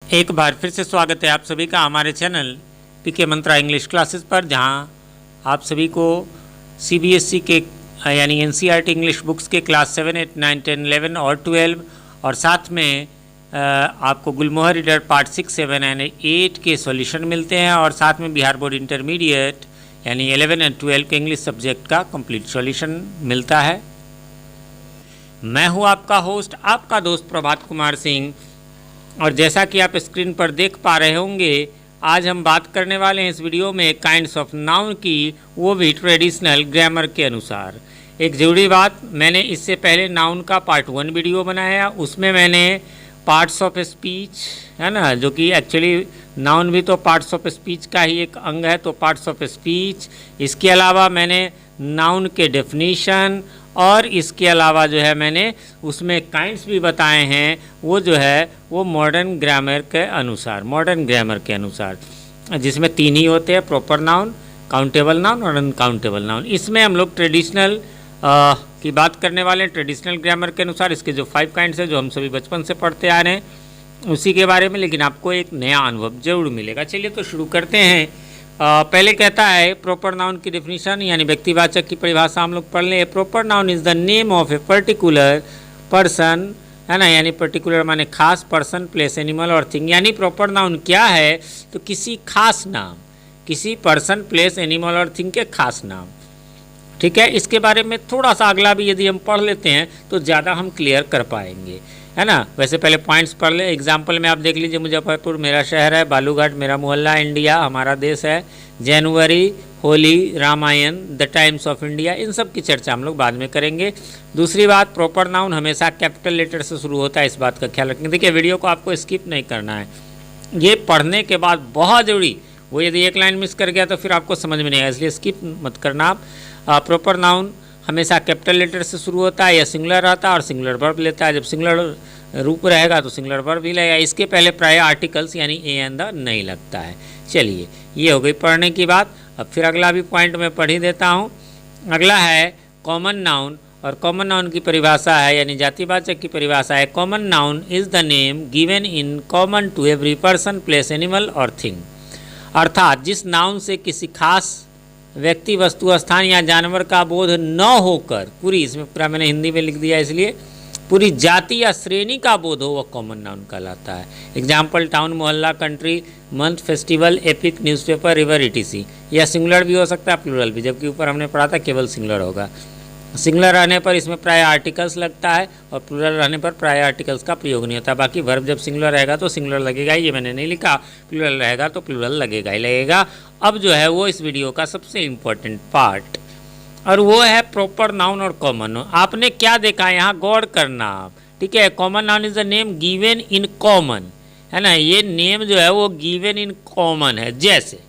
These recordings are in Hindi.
एक बार फिर से स्वागत है आप सभी का हमारे चैनल पीके मंत्रा इंग्लिश क्लासेस पर, जहां आप सभी को सीबीएसई के यानी एनसीईआरटी इंग्लिश बुक्स के क्लास 7, 8, 9, 10, 11 और 12 और साथ में आपको गुलमोहर रीडर पार्ट 6, 7 एंड 8 के सॉल्यूशन मिलते हैं और साथ में बिहार बोर्ड इंटरमीडिएट यानी 11 एंड 12 के इंग्लिश सब्जेक्ट का कंप्लीट सॉल्यूशन मिलता है। मैं हूँ आपका होस्ट, आपका दोस्त प्रभात कुमार सिंह, और जैसा कि आप स्क्रीन पर देख पा रहे होंगे, आज हम बात करने वाले हैं इस वीडियो में काइंड्स ऑफ नाउन की, वो भी ट्रेडिशनल ग्रामर के अनुसार। एक ज़रूरी बात, मैंने इससे पहले नाउन का पार्ट 1 वीडियो बनाया, उसमें मैंने पार्ट्स ऑफ स्पीच, है ना, जो कि एक्चुअली नाउन भी तो पार्ट्स ऑफ स्पीच का ही एक अंग है, तो पार्ट्स ऑफ स्पीच। इसके अलावा मैंने नाउन के डेफिनीशन और इसके अलावा जो है मैंने उसमें काइंड्स भी बताए हैं, वो जो है वो मॉडर्न ग्रामर के अनुसार, जिसमें 3 ही होते हैं, प्रॉपर नाउन, काउंटेबल नाउन और अनकाउंटेबल नाउन। इसमें हम लोग ट्रेडिशनल की बात करने वाले हैं, ट्रेडिशनल ग्रामर के अनुसार। इसके जो 5 काइंड्स हैं जो हम सभी बचपन से पढ़ते आ रहे हैं उसी के बारे में, लेकिन आपको एक नया अनुभव जरूर मिलेगा। चलिए तो शुरू करते हैं। पहले कहता है प्रॉपर नाउन की डेफिनेशन यानी व्यक्तिवाचक की परिभाषा हम लोग पढ़ लें। Proper noun is the name of a particular person, है ना, यानी पर्टिकुलर माने खास, पर्सन, प्लेस, एनिमल और थिंग। यानी प्रॉपर नाउन क्या है, तो किसी खास नाम, किसी पर्सन, प्लेस, एनिमल और थिंग के खास नाम। ठीक है, इसके बारे में थोड़ा सा अगला भी यदि हम पढ़ लेते हैं तो ज़्यादा हम क्लियर कर पाएंगे, है ना। वैसे पहले पॉइंट्स पढ़ ले। एग्जाम्पल में आप देख लीजिए, मुजफ्फरपुर मेरा शहर है, बालूघाट मेरा मोहल्ला, इंडिया हमारा देश है, जनवरी, Holi, Ramayana, the Times of India, इन सब की चर्चा हम लोग बाद में करेंगे। दूसरी बात, प्रॉपर नाउन हमेशा कैपिटल लेटर से शुरू होता है, इस बात का ख्याल रखेंगे। देखिए, वीडियो को आपको स्किप नहीं करना है, ये पढ़ने के बाद बहुत ज़रूरी, वो यदि एक लाइन मिस कर गया तो फिर आपको समझ में नहीं आएगा, इसलिए स्किप मत करना आप। प्रॉपर नाउन हमेशा कैपिटल लेटर से शुरू होता है या सिंगुलर रहता है और सिंगुलर वर्ब लेता है। जब सिंगुलर रूप रहेगा तो सिंगुलर वर्ब भी लगेगा। इसके पहले प्राय आर्टिकल्स यानी ए एंड द नहीं लगता है। चलिए, ये हो गई पढ़ने की बात। अब फिर अगला भी पॉइंट मैं पढ़ ही देता हूँ। अगला है कॉमन नाउन, और कॉमन नाउन की परिभाषा है यानी जातिवाचक की परिभाषा है, common noun is the name given in common to every person, place, animal और थिंग। अर्थात जिस नाउन से किसी खास व्यक्ति, वस्तु, स्थान या जानवर का बोध न होकर, पूरी, इसमें पूरा मैंने हिंदी में लिख दिया इसलिए, पूरी जाति या श्रेणी का बोध हो, वह कॉमन नाउन कहलाता है। एग्जाम्पल, टाउन, मोहल्ला, country, month, festival, epic, newspaper, river, etc.. या सिंगुलर भी हो सकता है, प्लूरल भी, जबकि ऊपर हमने पढ़ा था केवल सिंगुलर होगा। सिंगुलर रहने पर इसमें प्राय आर्टिकल्स लगता है और प्लूरल रहने पर प्राय आर्टिकल्स का प्रयोग नहीं होता। बाकी वर्ब जब सिंगुलर रहेगा तो सिंगुलर लगेगा, ये मैंने नहीं लिखा, प्लूरल रहेगा तो प्लूरल लगेगा ही लगेगा। अब जो है वो इस वीडियो का सबसे इम्पोर्टेंट पार्ट, और वो है प्रॉपर नाउन और कॉमन नाउन। आपने क्या देखा यहाँ, गौर करना आप, ठीक है। Common noun is the name given in common, है ना, ये नेम जो है वो गिवन इन कॉमन है। जैसे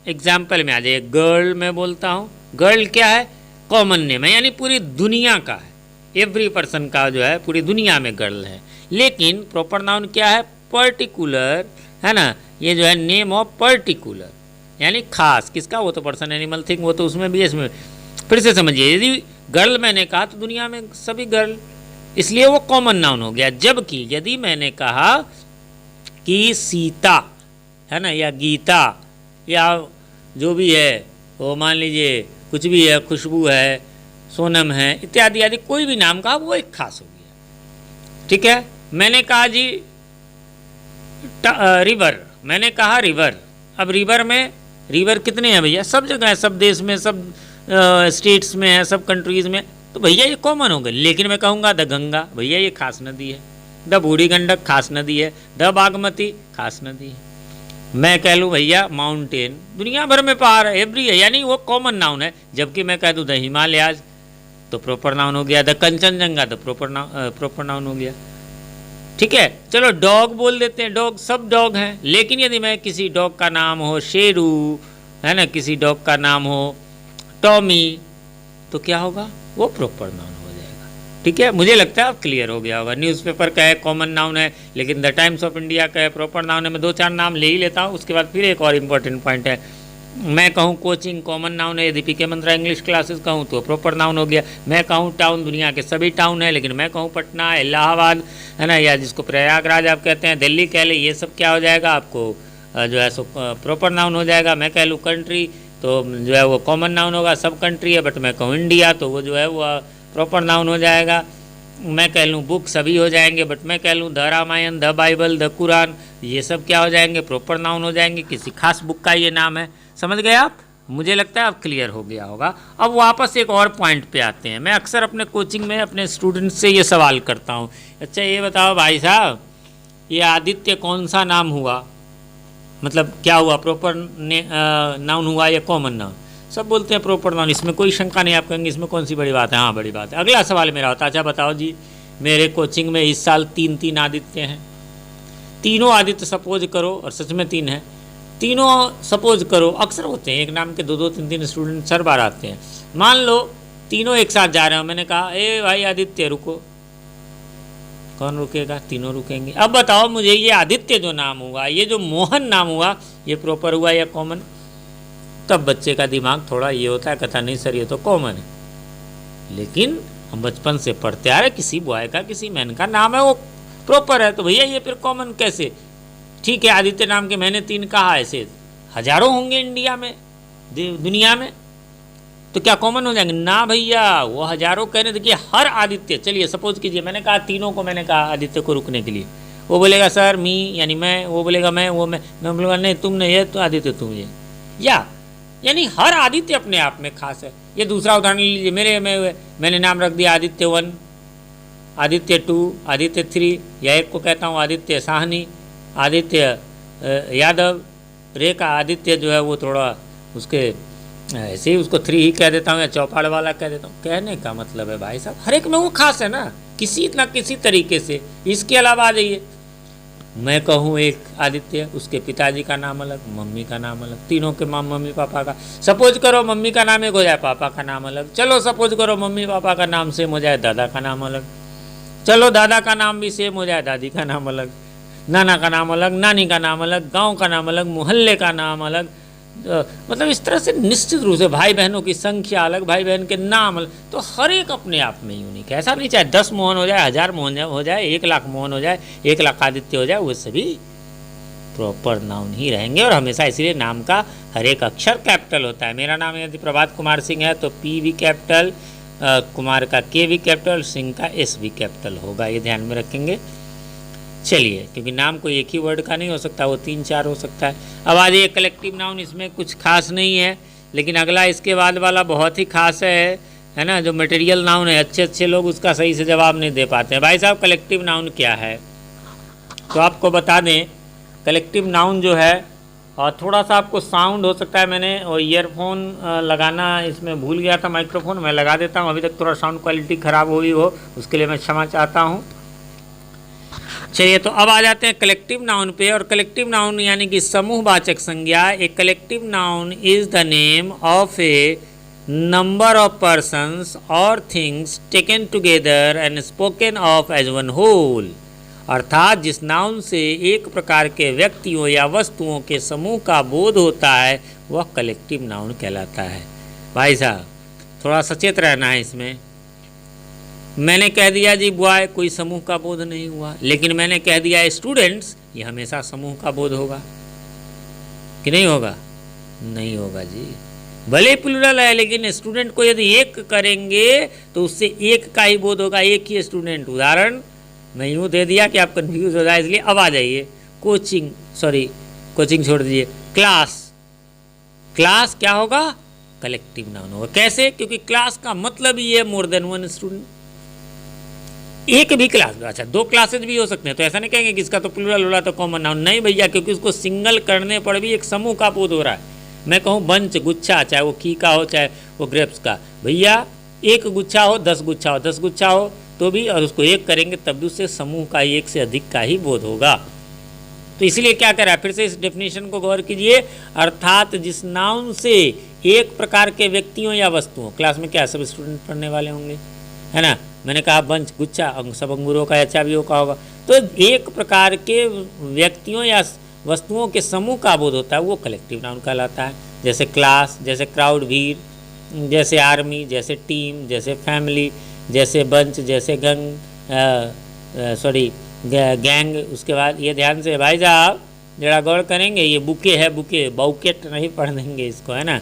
एग्जाम्पल में आ जाइए, गर्ल मैं बोलता हूँ, गर्ल क्या है, कॉमन नेम है, यानी पूरी दुनिया का है, एवरी पर्सन का जो है पूरी दुनिया में गर्ल है। लेकिन प्रॉपर नाउन क्या है, पर्टिकुलर, है ना, ये जो है नेम ऑफ पर्टिकुलर यानी खास, किसका, वो तो पर्सन, एनिमल, थिंग, वो तो उसमें भी, इसमें फिर से समझिए। यदि गर्ल मैंने कहा तो दुनिया में सभी गर्ल, इसलिए वो कॉमन नाउन हो गया। जबकि यदि मैंने कहा कि सीता, है ना, या गीता, या जो भी है वो, मान लीजिए कुछ भी है, खुशबू है, सोनम है, इत्यादि आदि, कोई भी नाम का, वो एक खास हो गया। ठीक है, मैंने कहा जी रिवर, मैंने कहा रिवर। अब रिवर में, रिवर कितने हैं भैया, सब जगह है, सब देश में, सब स्टेट्स में है, सब कंट्रीज़ में, तो भैया ये कॉमन हो गए। लेकिन मैं कहूँगा द गंगा, भैया ये खास नदी है, द बूढ़ी गंडक खास नदी है, द बागमती खास नदी है। मैं कह लूँ भैया माउंटेन, दुनिया भर में पहाड़ है, एवरी है, यानी वो कॉमन नाउन है। जबकि मैं कह दूँ द हिमालयाज, तो प्रॉपर नाउन हो गया। द कंचनजंगा, तो प्रॉपर नाउन हो गया। ठीक है, चलो डॉग बोल देते हैं, डॉग, सब डॉग हैं। लेकिन यदि मैं किसी डॉग का नाम हो शेरू, है ना, किसी डॉग का नाम हो टॉमी, तो क्या होगा, वो प्रॉपर नाउन हो जाएगा। ठीक है, मुझे लगता है अब क्लियर हो गया होगा। न्यूज़पेपर का है, कॉमन नाउन है, लेकिन द टाइम्स ऑफ इंडिया का है, प्रॉपर नाउन है। मैं 2-4 नाम ले ही लेता हूँ, उसके बाद फिर एक और इम्पोर्टेंट पॉइंट है, मैं कहूँ कोचिंग कॉमन नाउन है, यदि पीके मंत्रा इंग्लिश क्लासेस कहूँ तो प्रॉपर नाउन हो गया। मैं कहूँ टाउन, दुनिया के सभी टाउन है, लेकिन मैं कहूँ पटना, इलाहाबाद, है ना, या जिसको प्रयागराज आप कहते हैं, दिल्ली कह ले, ये सब क्या हो जाएगा आपको जो है सो प्रॉपर नाउन हो जाएगा। मैं कह लूँ कंट्री तो जो है वो कॉमन नाउन होगा, सब कंट्री है, बट मैं कहूँ इंडिया तो वो जो है वो प्रॉपर नाउन हो जाएगा। मैं कह लूँ बुक सभी हो जाएंगे, बट मैं कह लूँ the Ramayana, the Bible, the Quran, ये सब क्या हो जाएंगे, प्रॉपर नाउन हो जाएंगे। किसी खास बुक का ये नाम है। समझ गए आप? मुझे लगता है अब क्लियर हो गया होगा। अब वापस एक और पॉइंट पे आते हैं। मैं अक्सर अपने कोचिंग में अपने स्टूडेंट्स से ये सवाल करता हूँ, अच्छा ये बताओ भाई साहब, ये आदित्य कौन सा नाम हुआ, मतलब क्या हुआ, प्रॉपर नाउन हुआ या कॉमन नाउन? सब बोलते हैं प्रॉपर नाउन, इसमें कोई शंका नहीं। आप कहेंगे इसमें कौन सी बड़ी बात है? हाँ बड़ी बात है। अगला सवाल मेरा होता है, अच्छा बताओ जी, मेरे कोचिंग में इस साल 3 आदित्य हैं, तीनों आदित्य सपोज करो, और सच में 3 हैं, तीनों सपोज करो, अक्सर होते हैं एक नाम के 2 3 स्टूडेंट हर बार आते हैं। मान लो तीनों एक साथ जा रहे हो, मैंने कहा ए भाई आदित्य रुको, कौन रुकेगा? तीनों रुकेंगे। अब बताओ मुझे, ये आदित्य जो नाम हुआ, ये जो मोहन नाम हुआ, ये प्रॉपर हुआ या कॉमन? तब बच्चे का दिमाग थोड़ा ये होता है, कहता नहीं सर ये तो कॉमन है। लेकिन हम बचपन से पढ़ते आ रहे, किसी बॉय का किसी मैन का नाम है वो प्रॉपर है, तो भैया ये फिर कॉमन कैसे? ठीक है आदित्य नाम के मैंने 3 कहा, ऐसे हजारों होंगे इंडिया में, दुनिया में, तो क्या कॉमन हो जाएंगे? ना भैया, वो हजारों कह रहे। देखिए हर आदित्य, चलिए सपोज कीजिए मैंने कहा तीनों को, मैंने कहा आदित्य को रुकने के लिए, वो बोलेगा सर मी यानी मैं, वो बोलेगा मैं, वो मैं बोलूँगा नहीं तुम नहीं, ये तो आदित्य तुम ये, या यानी हर आदित्य अपने आप में खास है। ये दूसरा उदाहरण लीजिए, मैंने नाम रख दिया आदित्य 1, आदित्य 2, आदित्य 3, या एक को कहता हूँ आदित्य साहनी, आदित्य यादव, रेखा आदित्य जो है वो थोड़ा उसके ऐसे ही उसको 3 ही कह देता हूँ, या चौपाड़ वाला कह देता हूँ। कहने का मतलब है भाई साहब हर एक में वो खास है ना, किसी ना किसी तरीके से। इसके अलावा आ जाइए, मैं कहूँ एक आदित्य, उसके पिताजी का नाम अलग, मम्मी का नाम अलग, तीनों के मम्मी पापा का, सपोज करो मम्मी का नाम एक हो जाए, पापा का नाम अलग, चलो सपोज करो मम्मी पापा का नाम सेम हो जाए, दादा का नाम अलग, चलो दादा का नाम भी सेम हो जाए, दादी का नाम अलग, नाना का नाम अलग, नानी का नाम अलग, गांव का नाम अलग, मोहल्ले का नाम अलग, मतलब इस तरह से निश्चित रूप से भाई बहनों की संख्या अलग, भाई बहन के नाम अलग, तो हर एक अपने आप में यूनिक है। ऐसा नहीं चाहे 10 मोहन हो जाए, 1000 मोहन हो जाए, 1 लाख मोहन हो जाए, 1 लाख आदित्य हो जाए, वो सभी प्रॉपर नाउन ही रहेंगे। और हमेशा इसीलिए नाम का हर एक अक्षर कैपिटल होता है। मेरा नाम यदि प्रभात कुमार सिंह है तो P भी कैपिटल, कुमार का K भी कैपिटल, सिंह का S भी कैपिटल होगा, ये ध्यान में रखेंगे। चलिए, क्योंकि नाम कोई एक ही वर्ड का नहीं हो सकता, वो 3-4 हो सकता है। अब आ जाइए कलेक्टिव नाउन, इसमें कुछ खास नहीं है, लेकिन अगला इसके बाद वाला बहुत ही खास है ना, जो मटेरियल नाउन है। अच्छे लोग उसका सही से जवाब नहीं दे पाते हैं। भाई साहब कलेक्टिव नाउन क्या है? तो आपको बता दें, कलेक्टिव नाउन जो है, और थोड़ा सा आपको साउंड हो सकता है, मैंने और ईयरफोन लगाना इसमें भूल गया था, माइक्रोफोन मैं लगा देता हूँ, अभी तक थोड़ा साउंड क्वालिटी ख़राब हुई हो उसके लिए मैं क्षमा चाहता हूँ। चलिए, तो अब आ जाते हैं कलेक्टिव नाउन पे। और कलेक्टिव नाउन यानी कि समूहवाचक संज्ञा। A collective noun is the name of a number of persons और things taken together and spoken of as one whole. अर्थात जिस नाउन से एक प्रकार के व्यक्तियों या वस्तुओं के समूह का बोध होता है वह कलेक्टिव नाउन कहलाता है। भाई साहब थोड़ा सचेत रहना है इसमें। मैंने कह दिया जी बॉय, कोई समूह का बोध नहीं हुआ, लेकिन मैंने कह दिया स्टूडेंट्स, ये हमेशा समूह का बोध होगा कि नहीं होगा? नहीं होगा जी, भले प्लूरल है, लेकिन स्टूडेंट को यदि एक करेंगे तो उससे एक का ही बोध होगा, एक ही स्टूडेंट। उदाहरण मैं यूँ दे दिया कि आप कंफ्यूज हो जाए, इसलिए अब आ जाइए कोचिंग छोड़ दीजिए, क्लास क्या होगा? कलेक्टिव नाउन होगा। कैसे? क्योंकि क्लास का मतलब ही है मोर देन वन स्टूडेंट, एक भी क्लास। अच्छा, 2 क्लासेज भी हो सकते हैं, तो ऐसा नहीं कहेंगे कि इसका तो प्लूरल हो रहा तो कॉमन नाउन। नहीं भैया, क्योंकि उसको सिंगल करने पर भी एक समूह का बोध हो रहा है। मैं कहूँ बंच, गुच्छा, चाहे वो की का हो चाहे वो ग्रेप्स का, भैया एक गुच्छा हो 10 गुच्छा हो 10 गुच्छा हो तो भी, और उसको एक करेंगे तब भी उससे समूह का एक से अधिक का ही बोध होगा। तो इसलिए क्या कह रहा है, फिर से इस डेफिनेशन को गौर कीजिए। अर्थात जिस नाउन से एक प्रकार के व्यक्तियों या वस्तुओं, क्लास में क्या सब स्टूडेंट पढ़ने वाले होंगे, है ना, मैंने कहा बंच, गुच्छा, सब अंगूरों का या चाबियों का होगा, तो एक प्रकार के व्यक्तियों या वस्तुओं के समूह का बोध होता है वो कलेक्टिव नाउन कहलाता है। जैसे क्लास, जैसे क्राउड भीड़, जैसे आर्मी, जैसे टीम, जैसे फैमिली, जैसे बंच, जैसे गैंग। उसके बाद ये ध्यान से भाई साहब जरा गौर करेंगे, ये बुके है, बुके, बाउकेट नहीं पढ़ देंगे इसको, है ना,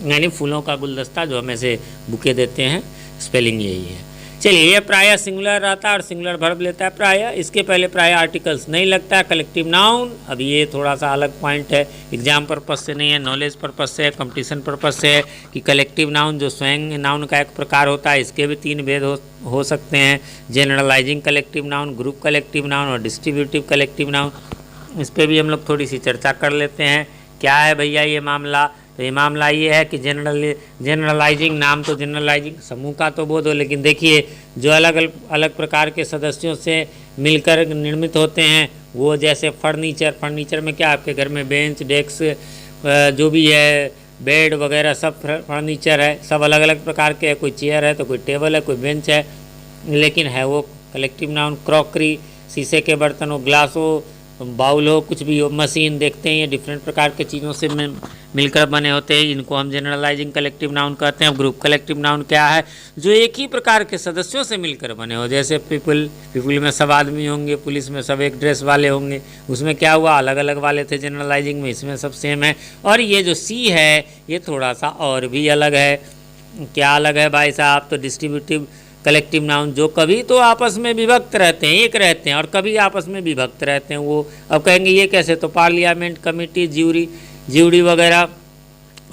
यानी फूलों का गुलदस्ता जो हम ऐसे बुके देते हैं, स्पेलिंग यही है। चलिए, ये प्रायः सिंगुलर रहता है और सिंगुलर वर्ब लेता है प्रायः। इसके पहले प्रायः आर्टिकल्स नहीं लगता है। कलेक्टिव नाउन, अब ये थोड़ा सा अलग पॉइंट है, एग्जाम पर्पस से नहीं है, नॉलेज पर्पस से है, कंपटीशन पर्पस से है कि कलेक्टिव नाउन जो स्वयं नाउन का एक प्रकार होता है, इसके भी 3 भेद हो सकते हैं, generalising collective noun, group collective noun और डिस्ट्रीब्यूटिव कलेक्टिव नाउन। इस पर भी हम लोग थोड़ी सी चर्चा कर लेते हैं। क्या है भैया ये मामला? तो ये मामला ये है कि जनरलाइजिंग, नाम तो जनरलाइजिंग समूह का तो बोध हो, लेकिन देखिए जो अलग अलग प्रकार के सदस्यों से मिलकर निर्मित होते हैं, वो जैसे फर्नीचर में क्या आपके घर में बेंच, डेस्क, जो भी है, बेड वगैरह सब फर्नीचर है, सब अलग अलग प्रकार के है। कोई चेयर है तो कोई टेबल है, कोई बेंच है, लेकिन है वो कलेक्टिव नाउन। क्रॉकरी, शीशे के बर्तन हो, ग्लास हो, बाउल हो, कुछ भी हो, मशीन देखते हैं, ये डिफरेंट प्रकार के चीज़ों से मिलकर बने होते हैं, इनको हम जनरलाइजिंग कलेक्टिव नाउन कहते हैं। ग्रुप कलेक्टिव नाउन क्या है? जो एक ही प्रकार के सदस्यों से मिलकर बने हो, जैसे पीपल में सब आदमी होंगे, पुलिस में सब एक ड्रेस वाले होंगे, उसमें क्या हुआ, अलग अलग वाले थे जनरलाइजिंग में, इसमें सब सेम है। और ये जो सी है ये थोड़ा सा और भी अलग है। क्या अलग है भाई साहब? तो डिस्ट्रीब्यूटिव कलेक्टिव नाउन, जो कभी तो आपस में विभक्त रहते हैं, एक रहते हैं, और कभी आपस में विभक्त रहते हैं। वो अब कहेंगे ये कैसे? तो पार्लियामेंट, कमेटी, ज्यूरी वगैरह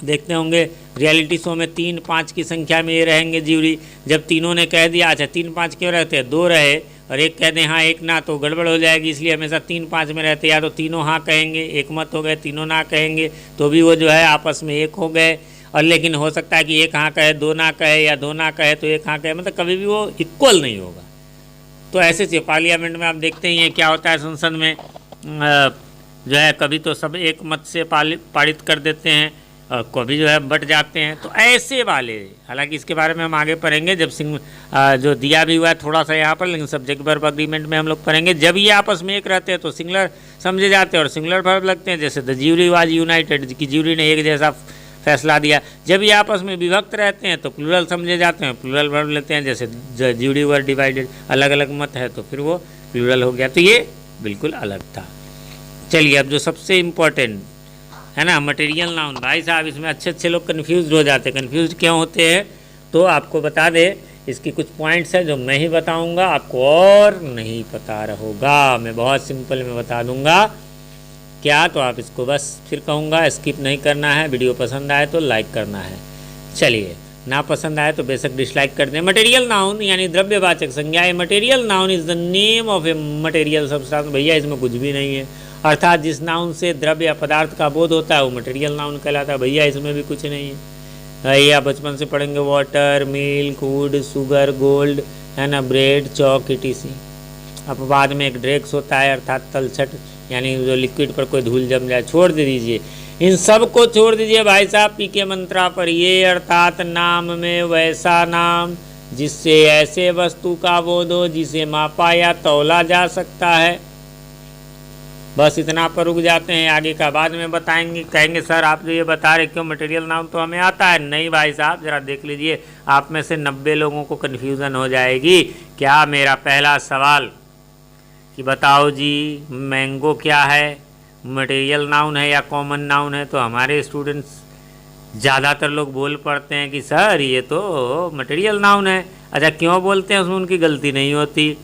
देखते होंगे रियलिटी शो में 3-5 की संख्या में ये रहेंगे ज्यूरी। जब तीनों ने कह दिया, अच्छा 3-5 क्यों रहते हैं, 2 रहे और एक कह दें हाँ एक ना, तो गड़बड़ हो जाएगी, इसलिए हमेशा 3-5 में रहते। या तो तीनों हाँ कहेंगे, एक मत हो गए, तीनों ना कहेंगे, तो भी वो जो है आपस में एक हो गए। और लेकिन हो सकता है कि एक हाँ कहे, 2 ना कहे, या 2 ना कहे तो एक हाँ कहे, मतलब कभी भी वो इक्वल नहीं होगा। तो ऐसे से पार्लियामेंट में आप देखते ही हैं क्या होता है, संसद में जो है कभी तो सब एक मत से पारित कर देते हैं और कभी जो है बट जाते हैं। तो ऐसे वाले, हालांकि इसके बारे में हम आगे पढ़ेंगे जब जो दिया भी हुआ है थोड़ा सा यहाँ पर, लेकिन सब्जेक्ट वर्ब अग्रीमेंट में हम लोग पढ़ेंगे। जब ये आपस में एक रहते हैं तो सिंगुलर समझे जाते हैं और सिंगुलर वर्ब लगते हैं, जैसे द ज्यूरी वाज यूनाइटेड, की ज्यूरी ने एक जैसा फैसला दिया। जब ये आपस में विभक्त रहते हैं तो प्लूरल समझे जाते हैं, प्लूरल वर्ब लेते हैं, जैसे ज्यूरी वर डिवाइडेड, अलग अलग मत है तो फिर वो प्लूरल हो गया। तो ये बिल्कुल अलग था। चलिए अब जो सबसे इम्पोर्टेंट है ना, मटेरियल नाउन। भाई साहब इसमें अच्छे लोग कन्फ्यूज हो जाते हैं। कन्फ्यूज क्यों होते हैं तो आपको बता दे, इसकी कुछ पॉइंट्स हैं जो मैं ही बताऊंगा, आपको और नहीं पता रहेगा, मैं बहुत सिंपल में बता दूंगा। क्या? तो आप इसको बस फिर कहूँगा स्किप नहीं करना है। वीडियो पसंद आए तो लाइक करना है। चलिए, ना पसंद आए तो बेशक डिसलाइक कर दें। मटेरियल नाउन यानी द्रव्यवाचक संज्ञा। Material noun is the name of a material substance. भैया इसमें कुछ भी नहीं है, अर्थात जिस नाउन से द्रव्य या पदार्थ का बोध होता है वो मटेरियल नाउन कहलाता है। भैया इसमें भी कुछ नहीं है। भैया बचपन से पढ़ेंगे water, milk, would, sugar, gold, है ना, ब्रेड, चौक, etc। अब बाद में एक ड्रेक्स होता है, अर्थात तलछट, यानी जो लिक्विड पर कोई धूल जम जाए। छोड़ दीजिए, इन सब को छोड़ दीजिए भाई साहब पी के मंत्रा पर। ये अर्थात नाम में वैसा नाम जिससे ऐसे वस्तु का बोध हो जिसे मापा या तौला जा सकता है। बस इतना पर रुक जाते हैं, आगे का बाद में बताएंगे। कहेंगे सर आप जो ये बता रहे क्यों मटेरियल नाउन तो हमें आता है। नहीं भाई साहब, जरा देख लीजिए, आप में से 90 लोगों को कन्फ्यूज़न हो जाएगी। क्या? मेरा पहला सवाल कि बताओ जी मैंगो क्या है, मटेरियल नाउन है या कॉमन नाउन है? तो हमारे स्टूडेंट्स ज़्यादातर लोग बोल पड़ते हैं कि सर ये तो मटेरियल नाउन है। अच्छा, क्यों बोलते हैं? उसमें उनकी गलती नहीं होती,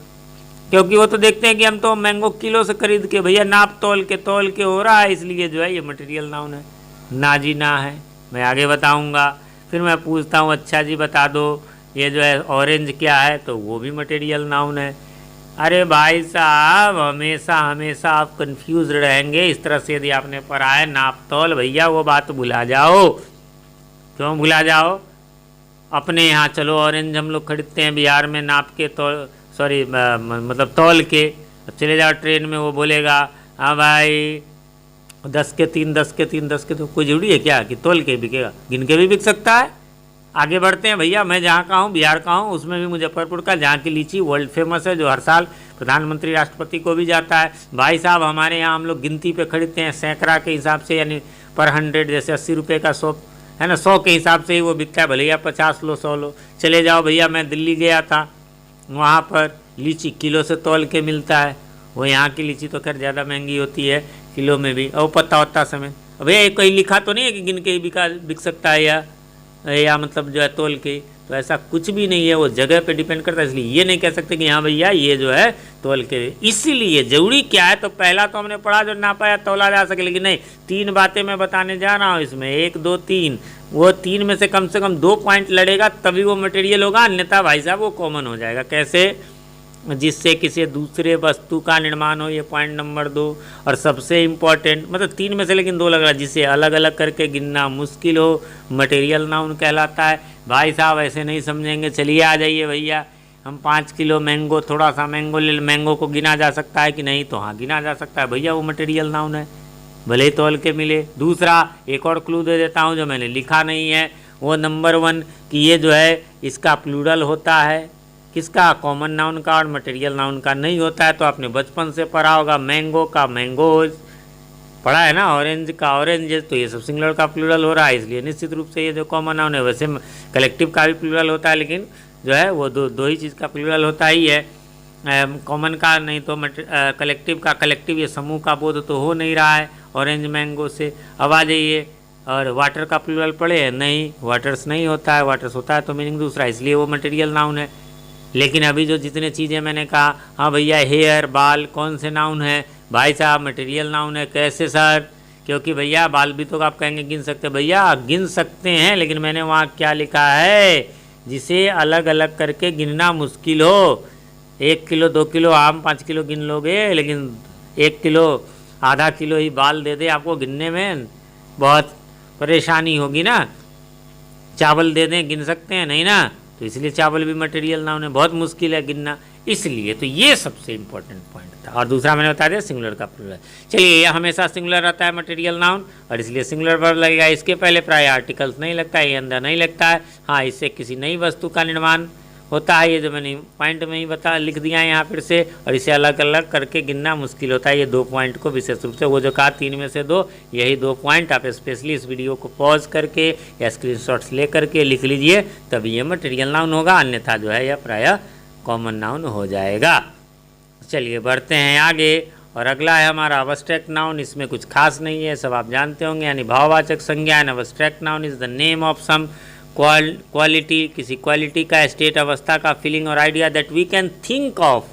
क्योंकि वो तो देखते हैं कि हम तो मैंगो किलो से खरीद के, भैया नाप तोल के हो रहा है, इसलिए जो है ये मटेरियल नाउन है। ना जी ना है, मैं आगे बताऊंगा। फिर मैं पूछता हूँ अच्छा जी बता दो ये जो है ऑरेंज क्या है, तो वो भी मटेरियल नाउन है। अरे भाई साहब हमेशा आप कंफ्यूज रहेंगे इस तरह से। यदि आपने पढ़ा है नाप तोल, भैया वो बात भुला जाओ। क्यों भुला जाओ? अपने यहाँ चलो ऑरेंज हम लोग खरीदते हैं बिहार में नाप के, तो सॉरी मतलब तौल के। अब चले जाओ ट्रेन में, वो बोलेगा हाँ भाई 10 के 3, 10 के 3, 10 के। तो कोई जरूरी है क्या कि तौल के बिकेगा? गिन के भी बिक सकता है। आगे बढ़ते हैं भैया। मैं जहाँ का हूँ, बिहार का हूँ, उसमें भी मुजफ्फरपुर का, जहाँ की लीची वर्ल्ड फेमस है, जो हर साल प्रधानमंत्री राष्ट्रपति को भी जाता है। भाई साहब हमारे यहाँ हम लोग गिनती पे खरीदते हैं, सैकड़ा के हिसाब से, यानी पर 100, जैसे 80 रुपये का 100 है ना, 100 के हिसाब से ही वो बिकता है। भले ही आप 50 लो 100 लो। चले जाओ भैया, मैं दिल्ली गया था, वहाँ पर लीची किलो से तौल के मिलता है। वो यहाँ की लीची तो खैर ज़्यादा महंगी होती है किलो में भी, और पत्ता वत्ता समेत। भैया कहीं लिखा तो नहीं है कि गिन के ही बिक सकता है या मतलब जो है तोल के, तो ऐसा कुछ भी नहीं है, वो जगह पे डिपेंड करता है। इसलिए ये नहीं कह सकते कि हाँ भैया ये जो है तोल के। इसीलिए जरूरी क्या है, तो पहला तो हमने पढ़ा जो ना पाया तोला जा सके, लेकिन नहीं, 3 बातें मैं बताने जा रहा हूँ इसमें, 1 2 3, वो 3 में से कम 2 पॉइंट लड़ेगा तभी वो मटेरियल होगा, अन्यथा भाई साहब वो कॉमन हो जाएगा। कैसे? जिससे किसी दूसरे वस्तु का निर्माण हो, ये पॉइंट नंबर 2। और सबसे इम्पॉर्टेंट, मतलब 3 में से लेकिन 2 लग रहा है, जिसे अलग अलग करके गिनना मुश्किल हो, मटेरियल नाउन कहलाता है। भाई साहब ऐसे नहीं समझेंगे, चलिए आ जाइए भैया, हम 5 किलो मैंगो, थोड़ा सा मैंगो ले, मैंगो को गिना जा सकता है कि नहीं? तो हाँ गिना जा सकता है भैया, वो मटेरियल नाउन है, भले ही तौल के मिले। दूसरा, एक और क्लू दे देता हूँ जो मैंने लिखा नहीं है, वो नंबर 1 कि ये जो है इसका प्लूरल होता है, किसका? कॉमन नाउन का, और मटेरियल नाउन का नहीं होता है। तो आपने बचपन से पढ़ा होगा, मैंगो का मैंगोज पढ़ा है ना, ऑरेंज का ऑरेंजेस, तो ये सब सिंगुलर का प्लूरल हो रहा है, इसलिए निश्चित रूप से ये जो कॉमन नाउन है। वैसे कलेक्टिव का भी प्लूरल होता है, लेकिन जो है वो दो ही चीज़ का प्लूरल होता ही है, कॉमन का नहीं तो कलेक्टिव का। कलेक्टिव ये समूह का बोध तो हो नहीं रहा है ऑरेंज मैंगो से। अब आ जाइए, और वाटर का प्लूरल पढ़े? नहीं, वाटर्स नहीं होता है, वाटर्स होता है तो मीनिंग दूसरा, इसलिए वो मटेरियल नाउन है। लेकिन अभी जो जितने चीज़ें मैंने कहा, हाँ भैया हेयर, बाल, कौन से नाउन है? भाई साहब मटेरियल नाउन है। कैसे सर? क्योंकि भैया बाल भी तो आप कहेंगे गिन सकते, भैया गिन सकते हैं, लेकिन मैंने वहाँ क्या लिखा है, जिसे अलग अलग करके गिनना मुश्किल हो। 1 किलो 2 किलो आम 5 किलो गिन लोगे, लेकिन 1 किलो आधा किलो ही बाल दे दे आपको, गिनने में बहुत परेशानी होगी ना। चावल दे दें, गिन सकते हैं? नहीं ना, तो इसलिए चावल भी मटेरियल नाउन है, बहुत मुश्किल है गिनना, इसलिए। तो ये सबसे इंपॉर्टेंट पॉइंट था। और दूसरा मैंने बता दिया सिंगुलर का प्लूरल। चलिए, ये हमेशा सिंगुलर रहता है मटेरियल नाउन, और इसलिए सिंगुलर वर्ब लगेगा। इसके पहले प्राय आर्टिकल्स नहीं लगता है, ये अंदर नहीं लगता है। हाँ, इससे किसी नई वस्तु का निर्माण होता है, ये जो मैंने पॉइंट में ही लिख दिया है यहाँ फिर से। और इसे अलग अलग करके गिनना मुश्किल होता है, ये 2 पॉइंट को विशेष रूप से, वो जो कहा 3 में से 2, यही 2 पॉइंट आप स्पेशली इस वीडियो को पॉज करके या स्क्रीनशॉट्स ले करके लिख लीजिए, तभी ये मटेरियल नाउन होगा, अन्यथा जो है यह प्रायः कॉमन नाउन हो जाएगा। चलिए बढ़ते हैं आगे, और अगला है हमारा अब्स्ट्रैक्ट नाउन। इसमें कुछ खास नहीं है, सब आप जानते होंगे, यानी भाववाचक संज्ञा। And abstract noun is the name of some quality, किसी क्वालिटी का, स्टेट, अवस्था का, फीलिंग और idea that we can think of,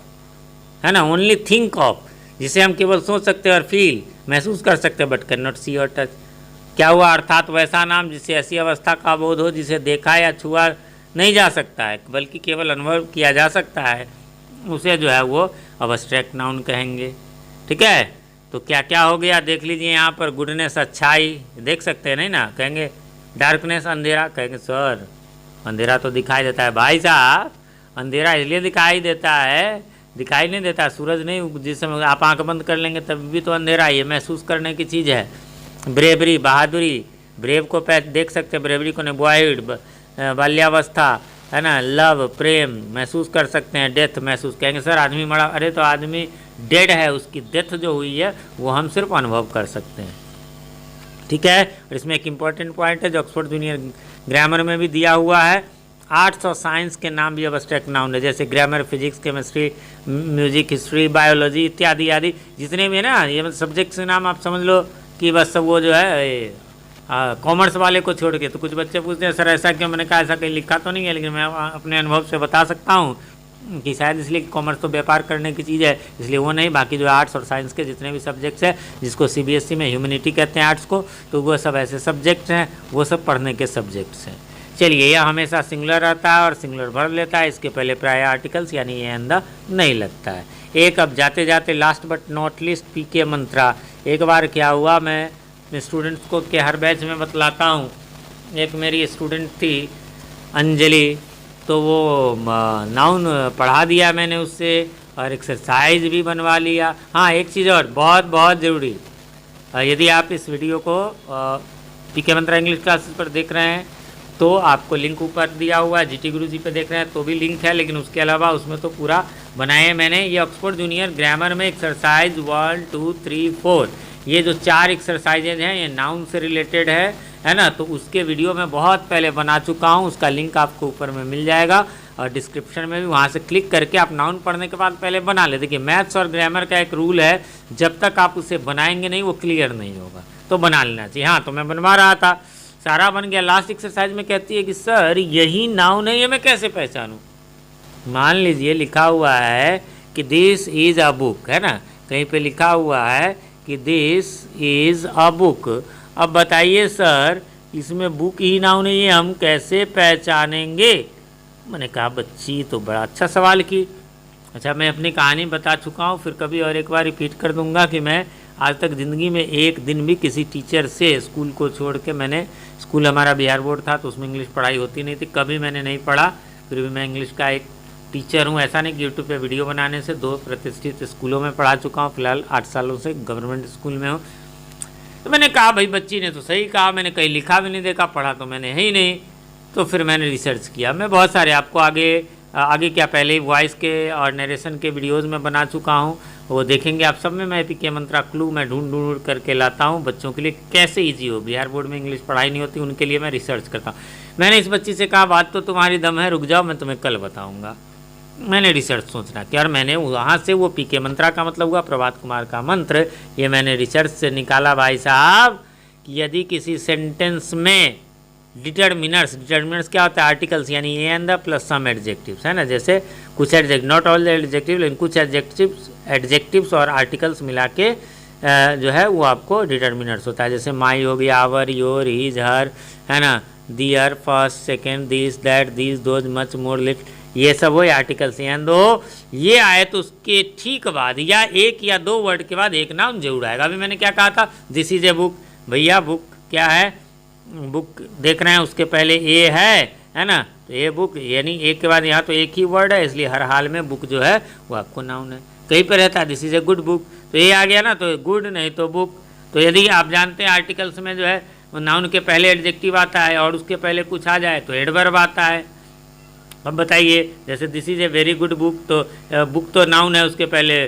है ना, ओनली थिंक ऑफ, जिसे हम केवल सोच सकते हैं और फील, महसूस कर सकते हैं, बट कैन नॉट सी और टच। क्या हुआ? अर्थात वैसा नाम जिससे ऐसी अवस्था का बोध हो जिसे देखा या छुआ नहीं जा सकता है, बल्कि केवल अनुभव किया जा सकता है, उसे जो है वो अब्स्ट्रैक्ट नाउन कहेंगे। ठीक है, तो क्या क्या हो गया देख लीजिए यहाँ पर। गुडनेस, अच्छाई, देख सकते हैं नहीं ना, कहेंगे डार्कनेस, अंधेरा, कहेंगे सर अंधेरा तो दिखाई देता है। भाई साहब अंधेरा इसलिए दिखाई देता है, दिखाई नहीं देता, सूरज नहीं, जिस समय आप आंख बंद कर लेंगे तब भी तो अंधेरा, ये महसूस करने की चीज़ है। ब्रेवरी, बहादुरी, ब्रेव को देख सकते हैं, ब्रेवरी को, ने बॉयड, बाल्यावस्था, है ना, लव, प्रेम महसूस कर सकते हैं। डेथ महसूस, कहेंगे सर आदमी मरा, अरे तो आदमी डेड है, उसकी डेथ जो हुई है वो हम सिर्फ अनुभव कर सकते हैं। ठीक है, और इसमें एक इम्पॉर्टेंट पॉइंट है जो ऑक्सफोर्ड जूनियर ग्रामर में भी दिया हुआ है, आर्ट्स और साइंस के नाम भी अब्स्ट्रैक्ट नाउन है, जैसे grammar, physics, chemistry, music, history, biology इत्यादि आदि जितने भी है ना, ये सब्जेक्ट्स के नाम आप समझ लो कि बस सब वो जो है कॉमर्स वाले को छोड़ के। तो कुछ बच्चे पूछते हैं सर ऐसा क्यों, मैंने कहा ऐसा कहीं लिखा तो नहीं है, लेकिन मैं अपने अनुभव से बता सकता हूँ कि शायद इसलिए कॉमर्स तो व्यापार करने की चीज़ है, इसलिए वो नहीं, बाकी जो आर्ट्स और साइंस के जितने भी सब्जेक्ट्स हैं, जिसको सीबीएसई में ह्यूमैनिटी कहते हैं आर्ट्स को, तो वो सब ऐसे सब्जेक्ट्स हैं, वो सब पढ़ने के सब्जेक्ट्स हैं। चलिए, यह हमेशा सिंगुलर रहता है और सिंगुलर वर्ब लेता है, इसके पहले प्राय आर्टिकल्स यानी ये अंदर नहीं लगता है। एक अब जाते जाते लास्ट बट नॉट लीस्ट पीके मंत्रा। एक बार क्या हुआ, मैं स्टूडेंट्स को के हर बैच में बतलाता हूँ, एक मेरी स्टूडेंट थी अंजलि, तो वो नाउन पढ़ा दिया मैंने उससे और एक्सरसाइज भी बनवा लिया। हाँ, एक चीज़ और बहुत बहुत ज़रूरी, यदि आप इस वीडियो को पीके मंत्रा इंग्लिश क्लासेस पर देख रहे हैं तो आपको लिंक ऊपर दिया हुआ है, जीटी गुरुजी पे देख रहे हैं तो भी लिंक है, लेकिन उसके अलावा उसमें तो पूरा बनाए मैंने। ये ऑक्सफोर्ड जूनियर ग्रामर में एक्सरसाइज 1 2 3 4 ये जो 4 एक्सरसाइजेज हैं ये नाउन से रिलेटेड है ना। तो उसके वीडियो में बहुत पहले बना चुका हूँ, उसका लिंक आपको ऊपर में मिल जाएगा और डिस्क्रिप्शन में भी, वहाँ से क्लिक करके आप नाउन पढ़ने के बाद पहले बना ले। देखिए मैथ्स और ग्रामर का एक रूल है, जब तक आप उसे बनाएंगे नहीं वो क्लियर नहीं होगा, तो बना लेना चाहिए। हाँ, तो मैं बनवा रहा था, सारा बन गया। लास्ट एक्सरसाइज में कहती है कि सर यही नाउन है, ये मैं कैसे पहचानूँ। मान लीजिए लिखा हुआ है कि दिस इज़ अ बुक, है ना, कहीं पे लिखा हुआ है कि दिस इज़ अ बुक। अब बताइए सर इसमें बुक ही नाउन है, ये हम कैसे पहचानेंगे। मैंने कहा बच्ची तो बड़ा अच्छा सवाल की। अच्छा, मैं अपनी कहानी बता चुका हूँ, फिर कभी और एक बार रिपीट कर दूंगा कि मैं आज तक ज़िंदगी में एक दिन भी किसी टीचर से, स्कूल को छोड़ के, मैंने स्कूल हमारा बिहार बोर्ड था तो उसमें इंग्लिश पढ़ाई होती नहीं थी, कभी मैंने नहीं पढ़ा, फिर भी मैं इंग्लिश का एक टीचर हूँ। ऐसा नहीं कि यूट्यूब पे वीडियो बनाने से 2 प्रतिष्ठित स्कूलों में पढ़ा चुका हूँ, फिलहाल 8 सालों से गवर्नमेंट स्कूल में हूँ। तो मैंने कहा भाई बच्ची ने तो सही कहा, मैंने कहीं लिखा भी नहीं देखा, पढ़ा तो मैंने है ही नहीं। तो फिर मैंने रिसर्च किया। मैं बहुत सारे आपको आगे क्या पहले ही वॉइस के और नरेशन के वीडियोस में बना चुका हूँ, वो देखेंगे आप। सब में मैं पीके मंत्रा क्लू मैं ढूंढ करके लाता हूँ बच्चों के लिए, कैसे ईजी हो। बिहार बोर्ड में इंग्लिश पढ़ाई नहीं होती, उनके लिए मैं रिसर्च करता हूँ। मैंने इस बच्ची से कहा बात तो तुम्हारी दम है, रुक जाओ मैं तुम्हें कल बताऊँगा। मैंने रिसर्च सोचना कि, और मैंने वहाँ से वो पीके मंत्रा का मतलब हुआ प्रभात कुमार का मंत्र, ये मैंने रिसर्च से निकाला भाई साहब कि यदि किसी सेंटेंस में डिटर्मिनर्स क्या होता है, आर्टिकल्स यानी a and the plus some adjectives, है ना। जैसे कुछ adjective, not all the adjective, लेकिन कुछ एडजेक्टिव्स और आर्टिकल्स मिला के जो है वो आपको डिटर्मिनर्स होता है। जैसे माई हो गया, आवर, योर, हिज, हर, है ना, their, first, second, this, that, this, those, much, more, little, ये सब वो आर्टिकल्स हैं। दो ये आए तो उसके ठीक बाद या एक या 2 वर्ड के बाद एक नाउन जरूर आएगा। अभी मैंने क्या कहा था, दिस इज ए बुक। भैया बुक क्या है, बुक देख रहे हैं उसके पहले ए है ना, तो ए बुक यानी एक के बाद यहाँ तो एक ही वर्ड है, इसलिए हर हाल में बुक जो है वो आपको नाउन है। कहीं पर रहता है this is a good book, तो ए आ गया ना, तो गुड नहीं तो बुक। तो यदि आप जानते हैं आर्टिकल्स में जो है नाउन के पहले एडजेक्टिव आता है और उसके पहले कुछ आ जाए तो एडवर्ब आता है। अब बताइए, जैसे this is a very good book, तो बुक तो नाउन है, उसके पहले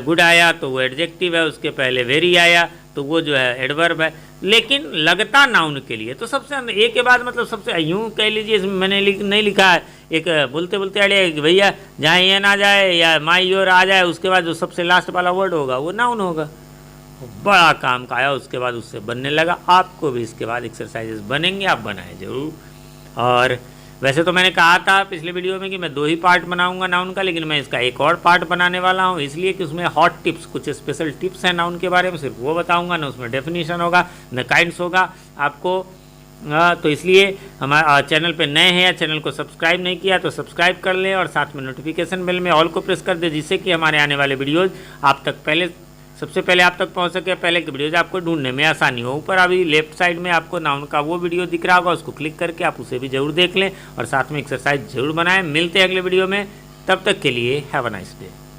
गुड आया तो वो एडजेक्टिव है, उसके पहले वेरी आया तो वो जो है एडवर्ब है। लेकिन लगता नाउन के लिए तो सबसे ए के बाद मतलब सबसे यूँ कह लीजिए, इसमें मैंने नहीं लिखा है, एक बोलते बोलते अड़े कि भैया जहाँ ये ना जाए या माई योर आ जाए, उसके बाद जो सबसे लास्ट वाला वर्ड होगा वो नाउन होगा। बड़ा काम का आया, उसके बाद उससे बनने लगा। आपको भी इसके बाद एक्सरसाइजेस बनेंगे, आप बनाए जरूर। और वैसे तो मैंने कहा था पिछले वीडियो में कि मैं 2 ही पार्ट बनाऊंगा नाउन का, लेकिन मैं इसका एक और पार्ट बनाने वाला हूं, इसलिए कि उसमें हॉट टिप्स, कुछ स्पेशल टिप्स हैं नाउन के बारे में, सिर्फ वो बताऊंगा, ना उसमें डेफिनेशन होगा न काइंड्स होगा आपको। तो इसलिए हमारे चैनल पे नए हैं या चैनल को सब्सक्राइब नहीं किया तो सब्सक्राइब कर लें और साथ में नोटिफिकेशन बेल में ऑल को प्रेस कर दें, जिससे कि हमारे आने वाले वीडियोज़ आप तक सबसे पहले आप तक पहुंच सके, पहले की वीडियोज आपको ढूंढने में आसानी हो। ऊपर अभी लेफ्ट साइड में आपको नाउन का वो वीडियो दिख रहा होगा, उसको क्लिक करके आप उसे भी जरूर देख लें और साथ में एक्सरसाइज जरूर बनाएं। मिलते हैं अगले वीडियो में, तब तक के लिए हैव अ नाइस डे।